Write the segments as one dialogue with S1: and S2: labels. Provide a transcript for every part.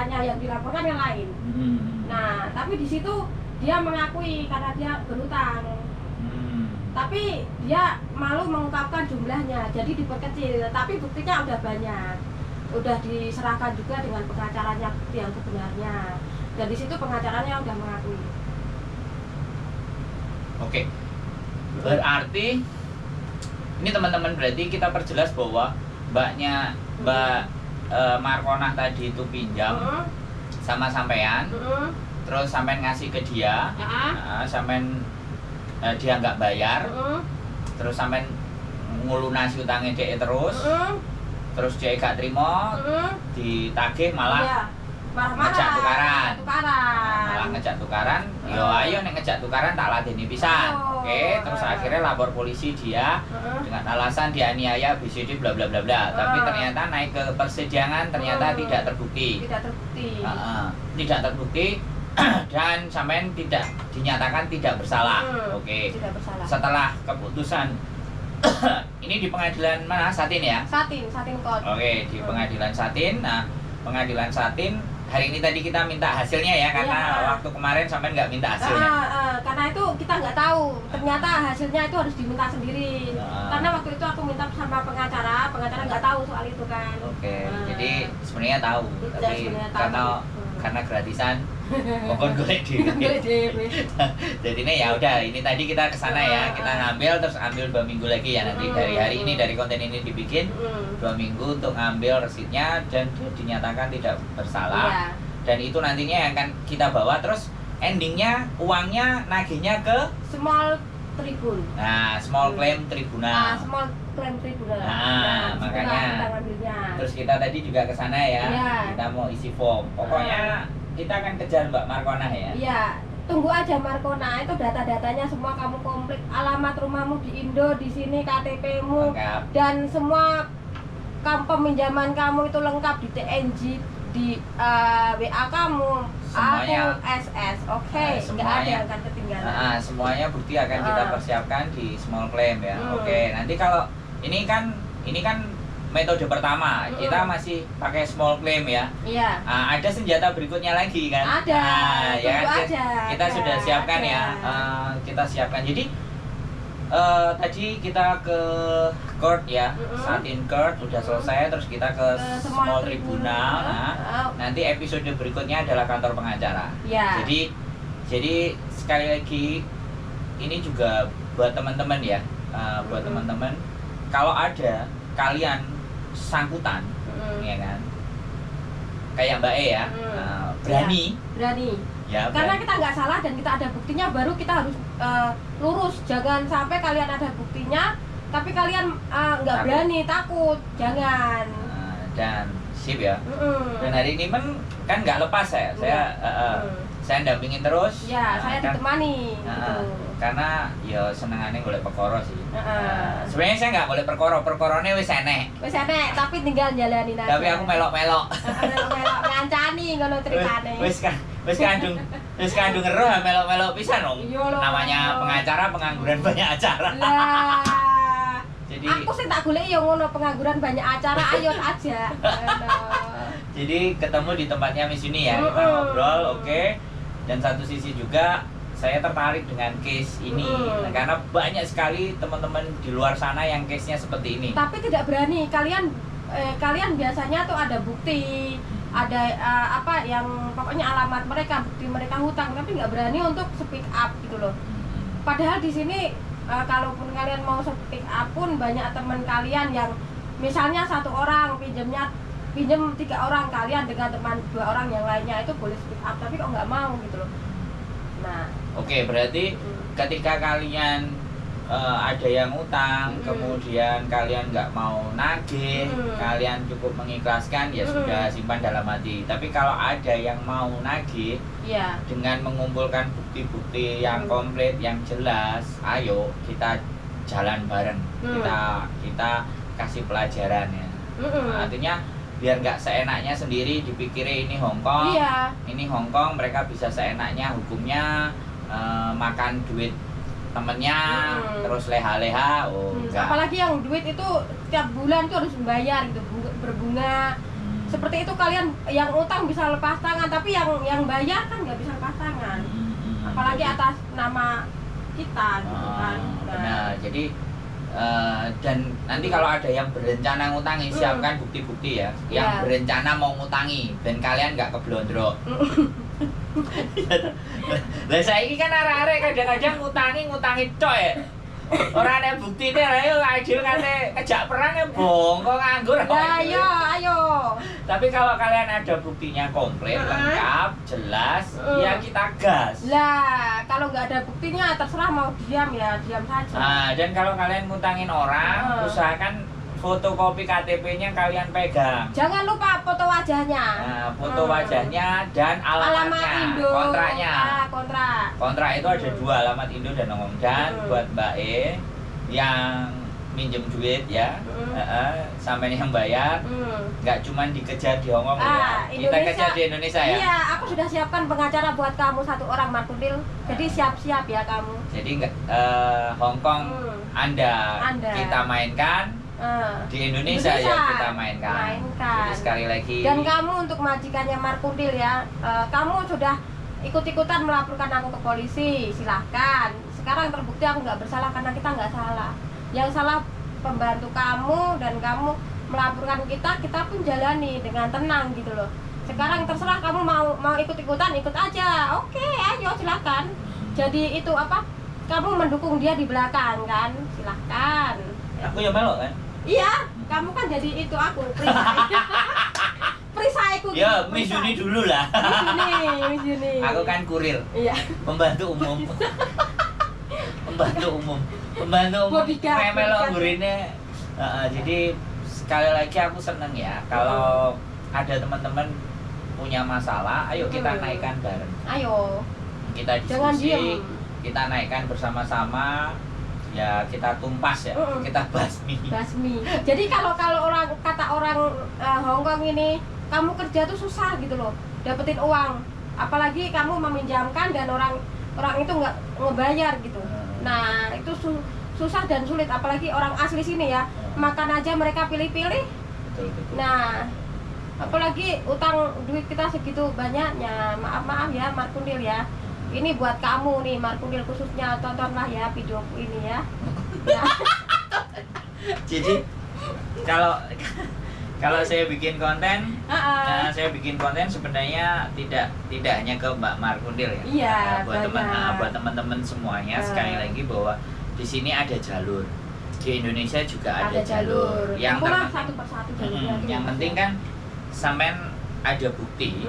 S1: pengacaranya yang dilaporkan yang lain. Nah, tapi di situ dia mengakui karena dia berhutang. Tapi dia malu mengungkapkan jumlahnya, jadi diperkecil. Tapi buktinya udah banyak, udah diserahkan juga dengan pengacaranya bukti yang sebenarnya. Dan di situ pengacaranya udah mengakui.
S2: Oke, berarti ini teman-teman, berarti kita perjelas bahwa Mbak Markonah tadi itu pinjam sama sampean, terus sampean ngasih ke dia, sampean dia nggak bayar, terus sampean ngulunasi utangnya dia terus dia gak terima, ditagih malah ngejak tukaran. Malah ngejak tukaran, yo ayo nek ngejak tukaran tak ladeni pisan. Oke, terus akhirnya lapor polisi dia dengan alasan dianiaya BCD bla bla bla bla. Tapi ternyata naik ke persidangan ternyata tidak terbukti. Tidak terbukti dan sampean tidak dinyatakan tidak bersalah. Oke.
S1: Tidak bersalah.
S2: Setelah keputusan ini di pengadilan mana? Satin ya? Satin
S1: Court.
S2: Oke, di pengadilan Satin. Nah, pengadilan Satin hari ini tadi kita minta hasilnya ya, karena waktu kemarin sampean nggak minta hasilnya.
S1: Karena itu kita nggak tahu, ternyata hasilnya itu harus diminta sendiri. Karena waktu itu aku minta sama pengacara nggak tahu soal itu kan.
S2: Oke, jadi sebenarnya tahu, tapi karena gratisan, pokoknya golek dhewe. Jadi ini ya udah, ini tadi kita kesana ya, kita ngambil terus ambil 2 minggu lagi ya nanti dari hari ini, dari konten ini dibikin 2 minggu untuk ngambil resitnya dan dinyatakan tidak bersalah. Dan itu nantinya yang akan kita bawa, terus endingnya uangnya nagihnya ke
S1: Small Tribun.
S2: Nah, Small Claim Tribunal.
S1: Small Claim Tribunal.
S2: Nah, makanya terus kita tadi juga ke sana ya. Kita mau isi form. Pokoknya kita akan kejar Mbak Markonah ya.
S1: Iya, tunggu aja Markonah, itu data-datanya semua kamu komplit, alamat rumahmu di Indo, di sini KTP-mu dan semua peminjaman kamu itu lengkap di TNG, di WA kamu,
S2: semuanya,
S1: akun SS. Oke, nggak ada yang akan ketinggalan.
S2: Semuanya bukti akan kita persiapkan di Small Claim ya. Oke, nanti kalau ini kan metode pertama, kita masih pakai Small Claim ya.
S1: Iya.
S2: Ada senjata berikutnya lagi kan?
S1: Ada.
S2: Ya kan?
S1: Aja.
S2: Kita sudah siapkan ya. Kita siapkan. Jadi tadi kita ke court ya, Satin Court udah selesai, terus kita ke Small Tribunal. Nah, nanti episode berikutnya adalah kantor pengacara.
S1: Ya.
S2: Jadi sekali lagi ini juga buat teman-teman ya, buat teman-teman kalau ada kalian sangkutan, ya kan, kayak Mbak E ya, berani. Ya,
S1: karena kita nggak salah dan kita ada buktinya, baru kita harus lurus. Jangan sampai kalian ada buktinya tapi kalian nggak berani, takut. Jangan.
S2: Dan sip ya. Dan hari ini kan nggak lepas saya dampingin terus.
S1: Ya, saya ditemani. Gitu.
S2: Karena ya senengannya golek perkara sih. Sebenarnya saya nggak golek perkorone wis enek.
S1: Tapi tinggal jalanin aja.
S2: Tapi aku melok-melok.
S1: Melok ngancani ngono ceritane.
S2: Wis kandung ngeruh melok-melok pisan dong. Namanya pengacara pengangguran banyak acara.
S1: Lah.
S2: Jadi
S1: aku sih tak golek ya ngono, pengangguran banyak acara, ayo aja.
S2: Jadi ketemu di tempatnya Miss Yuni ya, kita ngobrol, oke. Dan satu sisi juga saya tertarik dengan case ini, karena banyak sekali teman-teman di luar sana yang case-nya seperti ini.
S1: Tapi tidak berani. Kalian biasanya tuh ada bukti, ada yang pokoknya alamat mereka, bukti mereka hutang, tapi nggak berani untuk speak up gitu loh. Padahal di sini kalaupun kalian mau speak up pun banyak teman kalian yang misalnya 1 orang pinjem 3 orang, kalian dengan teman 2 orang yang lainnya itu boleh speak up, tapi kok nggak mau gitu loh. Nah,
S2: oke, berarti ketika kalian ada yang utang, kemudian kalian nggak mau nagih, kalian cukup mengikhlaskan, ya sudah, simpan dalam hati. Tapi kalau ada yang mau nagih, dengan mengumpulkan bukti-bukti yang komplit, yang jelas, ayo kita jalan bareng, kita kasih pelajaran ya. Artinya biar nggak seenaknya sendiri dipikirnya ini Hongkong, ini Hongkong, mereka bisa seenaknya hukumnya makan duit temennya, terus leha-leha. Enggak.
S1: Apalagi yang duit itu tiap bulan tuh harus membayar gitu, berbunga Seperti itu kalian yang utang bisa lepas tangan, tapi yang bayar kan nggak bisa lepas tangan. Apalagi atas nama kita gitu kan.
S2: Benar. Jadi dan nanti kalau ada yang berencana ngutangi, siapkan bukti-bukti ya. Yang berencana mau ngutangi, dan kalian nggak keblondrok. Lah saiki kan arek-arek kadang-kadang ngutangi coy. Ora ada buktine ayo aja kate kejak perang ya bongko nganggur.
S1: Ayo.
S2: Tapi kalau kalian ada buktinya komplit, lengkap, jelas, ya kita gas.
S1: Lah, kalau nggak ada buktinya terserah mau diam ya, diam saja.
S2: Nah, dan kalau kalian ngutangin orang, usahakan fotokopi KTP-nya kalian pegang.
S1: Jangan lupa foto wajahnya.
S2: Nah, foto wajahnya dan alamatnya,
S1: Indo.
S2: kontraknya.
S1: Kontrak.
S2: Kontrak itu ada 2, alamat Indo dan Hongkong. Dan buat Mbak E yang minjem duit ya, sampai yang bayar, nggak cuma dikejar di Hongkong ya, kita kejar di Indonesia ya.
S1: Iya, aku sudah siapkan pengacara buat kamu 1 orang Markundil. Jadi siap-siap ya kamu.
S2: Jadi Hongkong Anda kita mainkan. Di Indonesia ya kita mainkan. Jadi sekali lagi.
S1: Dan kamu untuk majikannya Markundil ya, kamu sudah ikut-ikutan melaporkan aku ke polisi, silahkan. Sekarang terbukti aku nggak bersalah karena kita nggak salah. Yang salah pembantu kamu, dan kamu melaporkan kita pun jalani dengan tenang gitu loh. Sekarang terserah kamu mau ikut-ikutan, ikut aja. Oke, ayo silahkan. Jadi itu apa? Kamu mendukung dia di belakang kan? Silahkan.
S2: Aku ya melok kan?
S1: Iya, kamu kan jadi itu aku perisaiku.
S2: Ya, Miss Yuni dulu lah.
S1: Miss Yuni.
S2: Aku kan kurir.
S1: Iya.
S2: Pembantu umum. Pembantu umum. Melok gurine. Jadi sekali lagi aku seneng ya kalau ada teman-teman punya masalah, ayo kita naikkan bareng.
S1: Ayo.
S2: Kita diskusi, kita naikkan bersama-sama. Ya kita tumpas ya, kita basmi.
S1: Jadi kalau orang kata orang Hongkong ini, kamu kerja tuh susah gitu loh, dapetin uang. Apalagi kamu meminjamkan dan orang itu nggak ngebayar gitu. Nah itu susah dan sulit. Apalagi orang asli sini ya, makan aja mereka pilih-pilih.
S2: Betul.
S1: Nah apalagi utang duit kita segitu banyaknya. Maaf ya Markundil ya. Ini buat kamu nih Markundil, khususnya tontonlah ya videoku ini ya.
S2: Jadi kalau saya bikin konten, saya bikin konten sebenarnya tidak hanya ke Mbak Markundil ya.
S1: Iya,
S2: buat teman-teman semuanya sekali lagi bahwa di sini ada jalur. Di Indonesia juga ada jalur. Yang
S1: satu persatu jalurnya.
S2: Yang penting kan sampean ada bukti,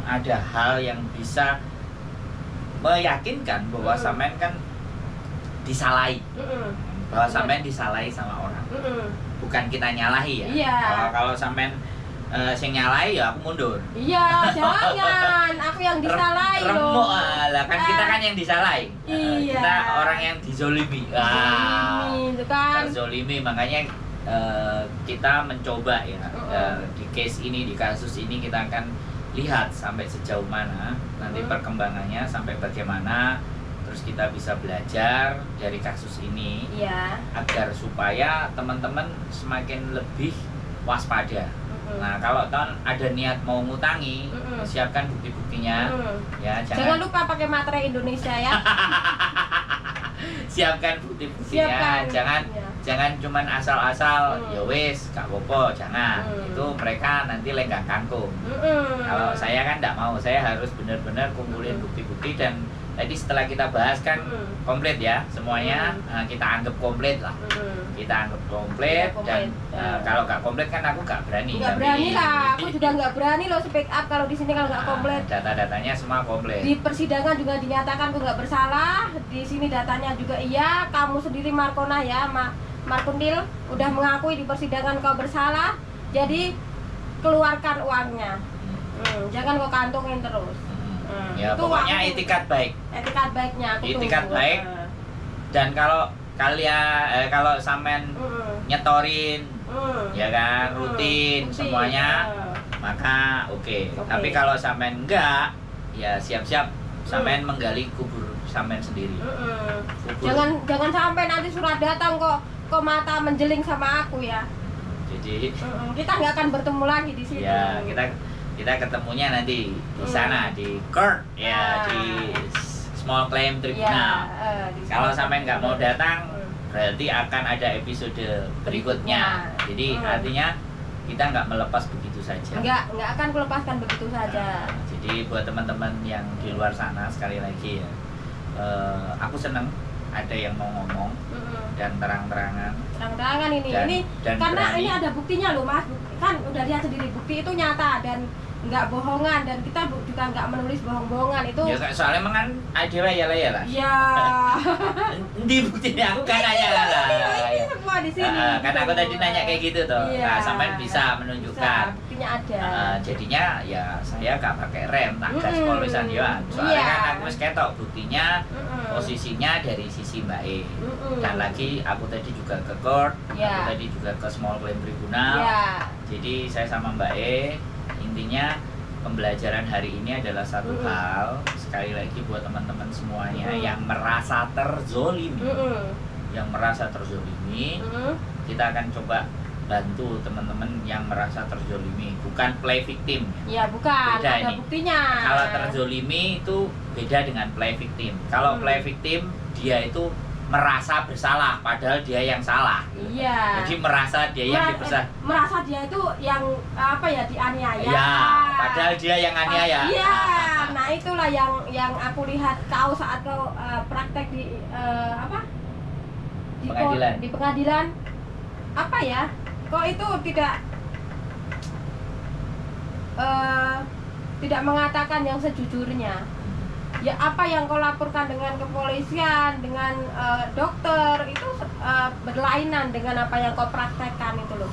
S2: ada hal yang bisa meyakinkan bahwa sampean kan disalahi, bahwa sampean disalahi sama orang, bukan kita nyalahi ya.
S1: Iya.
S2: Kalau sampean sing nyalahi ya aku mundur.
S1: Iya, jangan aku yang disalahi loh.
S2: Remuk lah kan kita kan yang disalahi.
S1: Iya.
S2: Kita orang yang dizolimi.
S1: Itu kan.
S2: Terzolimi, makanya kita mencoba ya di case ini, di kasus ini kita akan lihat sampai sejauh mana nanti perkembangannya, sampai bagaimana, terus kita bisa belajar dari kasus ini agar supaya teman-teman semakin lebih waspada. Nah kalau ada niat mau ngutangi, siapkan bukti-buktinya ya,
S1: jangan lupa pakai materai Indonesia ya.
S2: Siapkan bukti-buktinya, jangan cuman asal-asal ya wis gak apa-apa, jangan. Itu mereka nanti lenggak kangkung. Kalau saya kan enggak mau, saya harus benar-benar kumpulin bukti-bukti, dan tadi setelah kita bahas kan komplit ya semuanya, kita anggap komplit lah. Kita anggap komplit, dan kalau nggak komplit kan aku nggak berani.
S1: Nggak berani lah, aku juga nggak berani loh speak up kalau di sini kalau nggak komplit.
S2: Data-datanya semua komplit.
S1: Di persidangan juga dinyatakan aku nggak bersalah. Di sini datanya juga iya. Kamu sendiri Markona ya, Markundil udah mengakui di persidangan kau bersalah. Jadi keluarkan uangnya. Jangan kau kantongin terus.
S2: Ya pokoknya itikat baik.
S1: Itikat baiknya aku
S2: itikat baik. Dan kalau kalian kalau sampean nyetorin ya kan rutin semuanya, maka oke. Tapi kalau sampean enggak, ya siap-siap sampean menggali kubur sampean sendiri. Kubur.
S1: Jangan sampai nanti surat datang kok mata menjeling sama aku ya.
S2: Jadi
S1: kita nggak akan bertemu lagi di situ.
S2: ya kita ketemunya nanti di sana di court ya, di small claim tribunal. Kalau sampai nggak mau datang, berarti akan ada episode berikutnya. Jadi artinya kita nggak melepas begitu saja.
S1: Nggak akan kulepaskan begitu saja.
S2: Jadi buat teman-teman yang di luar sana, sekali lagi ya, aku seneng ada yang mau ngomong dan terang-terangan
S1: ini
S2: dan
S1: karena
S2: berani.
S1: ini ada buktinya loh Mas, kan udah lihat sendiri, bukti itu nyata dan nggak bohongan, dan kita juga nggak menulis bohong-bohongan itu
S2: Ya soalnya emang kan ada ya lah.
S1: ya
S2: Di buktinya kan aja lah.
S1: ini semua di sini
S2: Karena aku tadi nanya kayak gitu tuh.
S1: Iya.
S2: Nah, sampean bisa menunjukkan.
S1: Bisa, buktinya ada.
S2: Jadinya ya saya gak pakai rem, tak gas polisan ya. Soalnya
S1: Iya.
S2: kan aku wis ketok buktinya posisinya dari sisi Mbak E. Dan lagi aku tadi juga ke court,
S1: Iya.
S2: aku tadi juga ke small claim tribunal.
S1: ya
S2: Jadi saya sama Mbak E, intinya pembelajaran hari ini adalah satu hal, sekali lagi buat teman-teman semuanya yang merasa terzolimi, kita akan coba bantu teman-teman yang merasa terzolimi, bukan play victim.
S1: ya bukan,
S2: Beda
S1: ada
S2: ini.
S1: buktinya.
S2: Kalau terzolimi itu beda dengan play victim. Kalau play victim dia itu merasa bersalah padahal dia yang salah.
S1: Iya.
S2: Jadi merasa dia yang
S1: merasa dia itu yang apa ya, dianiaya.
S2: Ya, padahal dia yang aniaya.
S1: Iya. Nah, itulah yang aku lihat kau saat kau praktek di apa?
S2: Pengadilan.
S1: Di pengadilan. Apa ya? Kok itu tidak mengatakan yang sejujurnya. Ya, apa yang kau laporkan dengan kepolisian, dengan dokter itu berlainan dengan apa yang kau praktekkan itu loh.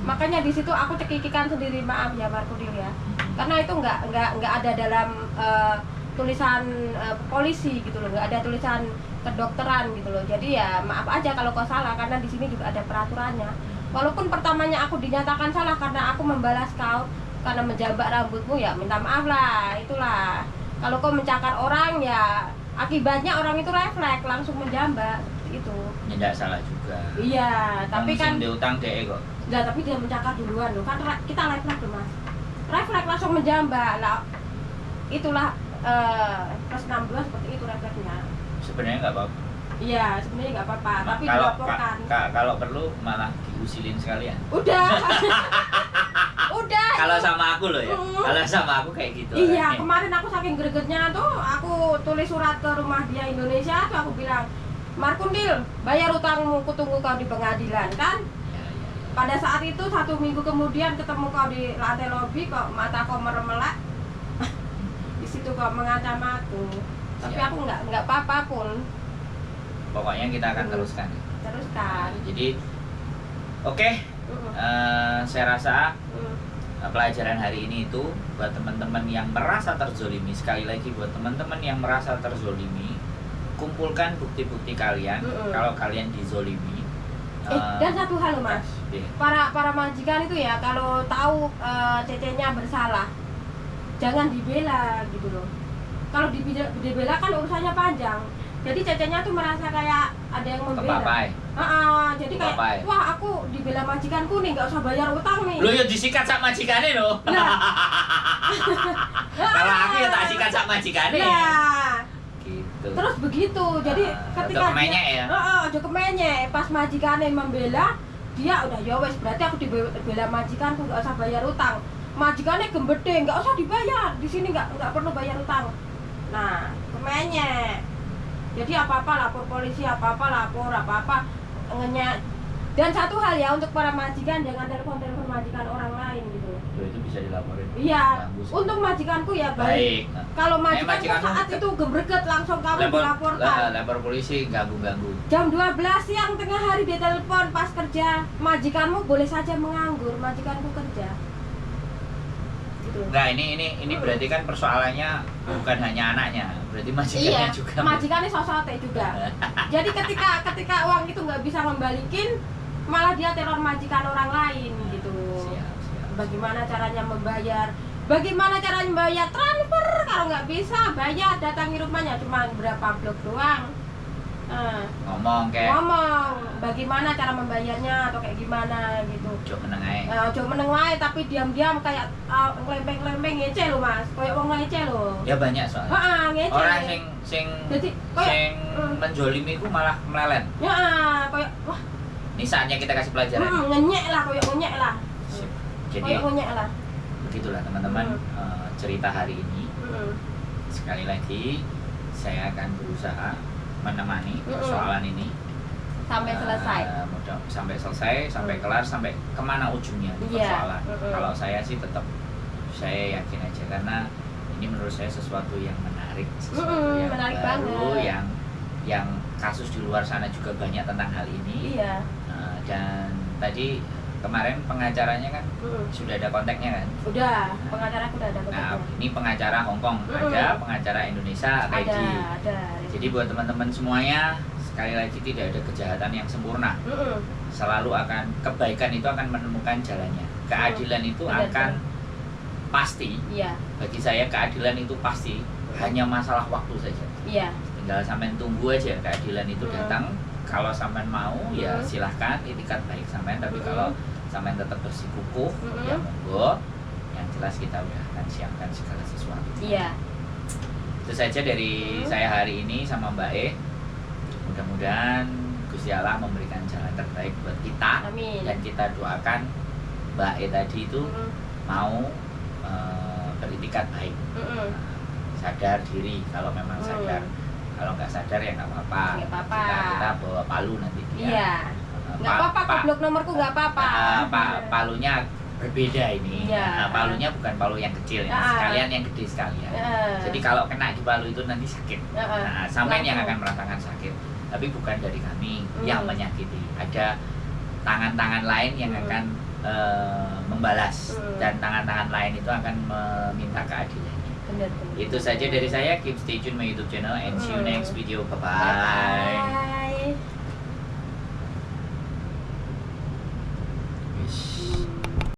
S1: Makanya di situ aku cekikikan sendiri, maaf ya Markudil ya, karena itu nggak ada dalam tulisan polisi gitu loh, nggak ada tulisan kedokteran gitu loh. Jadi ya maaf aja kalau kau salah, karena di sini juga ada peraturannya. Walaupun pertamanya aku dinyatakan salah karena aku membalas kau karena menjambak rambutmu, ya minta maaf lah, itulah. Kalau kau mencakar orang, ya akibatnya orang itu refleks langsung menjambak itu.
S2: Ya enggak salah juga.
S1: Iya, tapi kan
S2: diutang DE kok.
S1: Nah, tapi dia mencakar duluan loh. Kan kita refleks loh, Mas. Refleks langsung menjambak. Lah itulah plus 62 seperti itu refleksnya.
S2: Sebenarnya enggak apa-apa.
S1: Iya, sebenarnya nggak apa-apa, tapi
S2: kalau
S1: dilaporkan.
S2: kalau perlu malah diusilin sekalian.
S1: Udah. Udah.
S2: Kalau sama aku loh ya. Kalau sama aku kayak gitu.
S1: Iya,
S2: orangnya.
S1: kemarin aku saking gregetnya tuh, aku tulis surat ke rumah dia Indonesia tuh, aku bilang, Markundil, bayar utangmu, kutunggu kau di pengadilan kan.
S2: Ya.
S1: Pada saat itu 1 minggu kemudian ketemu kau di lantai lobi, kok mata kau meremelek. Di situ kau mengancam aku. Tapi aku nggak apa-apa pun.
S2: Pokoknya kita akan teruskan.
S1: Teruskan.
S2: Jadi oke. Saya rasa pelajaran hari ini itu buat teman-teman yang merasa terzolimi, sekali lagi buat teman-teman yang merasa terzolimi, kumpulkan bukti-bukti kalian kalau kalian dizolimi.
S1: Dan satu hal loh, Mas, para majikan itu ya, kalau tahu cecenya bersalah, jangan dibela gitu loh. Kalau dibela kan urusannya panjang. Jadi cecenya tuh merasa kayak ada yang membela. Jadi kayak, wah aku dibela majikanku nih, nggak usah bayar utang nih.
S2: Lo ya disikat sak majikane lo.
S1: Nah.
S2: Kalau aku ya tak sikat sak majikane.
S1: Nah.
S2: Gitu.
S1: Terus begitu. Jadi ketika
S2: kemenyek ya.
S1: Udah kemenyek, pas majikannya membela, dia udah ya wes, berarti aku dibela majikanku, nggak usah bayar utang. Majikannya gembede, nggak usah dibayar. Di sini nggak perlu bayar utang. Nah, kemenyek. Jadi apa-apa lapor polisi, apa-apa lapor, apa-apa ngenyak. Dan satu hal ya, untuk para majikan, jangan telepon majikan orang lain gitu.
S2: Itu bisa dilaporin.
S1: Iya, untuk majikanku ya baik. Kalau majikanku saat itu gebreget langsung kamu dilaporkan.
S2: Lapor polisi ganggu-ganggu.
S1: Jam 12 siang tengah hari dia telepon pas kerja. Majikanmu boleh saja menganggur, majikanku kerja. Gitu.
S2: Nah, ini berarti kan persoalannya bukan hanya anaknya, berarti majikannya juga.
S1: Iya, majikannya sosote juga. Jadi ketika uang itu nggak bisa membalikin, malah dia teror majikan orang lain gitu.
S2: Siap.
S1: Bagaimana caranya membayar? Bagaimana caranya membayar? Transfer, kalau nggak bisa bayar, datangi rumahnya, cuma berapa blok doang.
S2: ngomong kayak
S1: bagaimana cara membayarnya atau kayak gimana gitu.
S2: ojo meneng ae.
S1: Ojo meneng wae tapi diam-diam kayak ngelempeng-ngelempeng ngece lho Mas. Kayak wong ngece lho.
S2: Ya banyak soalnya.
S1: Heeh, ngece.
S2: Orang sing
S1: Jadi kayak
S2: menjolimi ku malah melelen.
S1: Ya, kayak wah,
S2: Ini saatnya kita kasih pelajaran.
S1: ngenyek lah, kayak ngenyek lah.
S2: Sip. Jadi
S1: Kayak ngenyek lah.
S2: begitulah teman-teman cerita hari ini. Sekali lagi saya akan berusaha menemani persoalan ini
S1: Sampai selesai.
S2: Sampai selesai, sampai kelar, sampai kemana ujungnya persoalan. Kalau saya sih tetap saya yakin aja karena ini menurut saya sesuatu yang menarik, sesuatu yang
S1: menarik
S2: baru,
S1: banget.
S2: yang kasus di luar sana juga banyak tentang hal ini.
S1: Iya.
S2: Dan tadi kemarin pengacaranya kan sudah ada kontaknya kan?
S1: Udah, pengacara udah ada kontaknya.
S2: Nah, ini pengacara Hong Kong ada, pengacara Indonesia
S1: ada.
S2: Jadi buat teman-teman semuanya, sekali lagi tidak ada kejahatan yang sempurna. Selalu akan kebaikan itu akan menemukan jalannya. Keadilan itu akan pasti.
S1: Iya.
S2: Bagi saya keadilan itu pasti. Hanya masalah waktu saja.
S1: Iya.
S2: Tinggal sampean tunggu aja keadilan itu datang. Kalau sampean mau ya silahkan itikat baik sampean. Tapi kalau sampean tetap bersikukuh, ya monggo. Yang jelas kita udah akan siapkan segala sesuatu.
S1: Iya.
S2: Itu saja dari saya hari ini sama Mbak E. Mudah-mudahan Gusti Allah memberikan jalan terbaik buat kita.
S1: Amin.
S2: Dan kita doakan Mbak E tadi itu mau beritikat baik. Sadar diri kalau memang sadar. Kalau nggak sadar ya nggak apa-apa. Kita bawa palu nanti.
S1: Iya. Nggak apa-apa, goblok nomorku nggak apa-apa.
S2: Palunya berbeda ini.
S1: Iya.
S2: Palunya bukan palu yang kecil ya. Sekalian yang gede sekalian. Jadi kalau kena di palu itu nanti sakit. Sampean yang akan merasakan sakit. Tapi bukan dari kami yang menyakiti. Ada tangan-tangan lain yang akan membalas. Dan tangan-tangan lain itu akan meminta keadilan.
S1: Bener.
S2: Itu saja dari saya. Keep stay tune my YouTube channel and see you next video. Bye-bye.
S1: Bye.
S2: Wish.